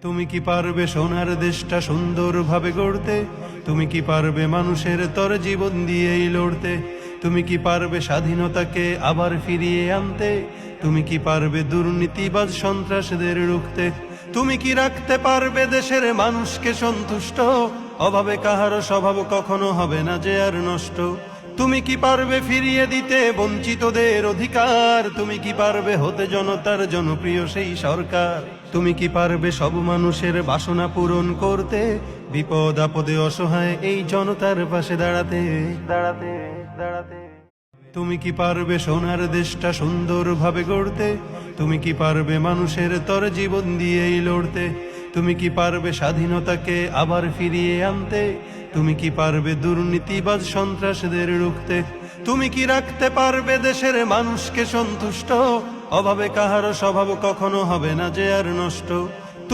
তুমি কি পারবে সোনার দেশটা সুন্দরভাবে গড়তে? তুমি কি পারবে মানুষের তর জীবন দিয়েই লড়তে? তুমি কি পারবে স্বাধীনতাকে আবার ফিরিয়ে আনতে? তুমি কি পারবে দুর্নীতিবাজ সন্ত্রাসীদের রুখতে? তুমি কি রাখতে পারবে দেশের মানুষকে সন্তুষ্ট? অভাবে কাহারও স্বভাব কখনো হবে না যে আর নষ্ট। তুমি কি পারবে ফিরিয়ে দিতে বঞ্চিতদের অধিকার? তুমি কি পারবে হতে জনতার জনপ্রিয় সেই সরকার? তুমি কি পারবে সব মানুষের বাসনা পূরণ করতে? বিপদ আপদে অসহায় এই জনতার পাশে দাঁড়াতে দাঁড়াতে দাঁড়াতে তুমি কি পারবে সোনার দেশটা সুন্দরভাবে গড়তে? তুমি কি পারবে মানুষের তর জীবন দিয়েই লড়তে? তুমি কি পারবে স্বাধীনতাকে আবার ফিরিয়ে আনতে? তুমি কি পারবে দুর্নীতিবাজ সন্ত্রাসীদের রুখতে? তুমি কি রাখতে পারবে দেশের মানুষকে সন্তুষ্ট? অভাবে কাহারও স্বভাব কখনো হবে না যে আর নষ্ট।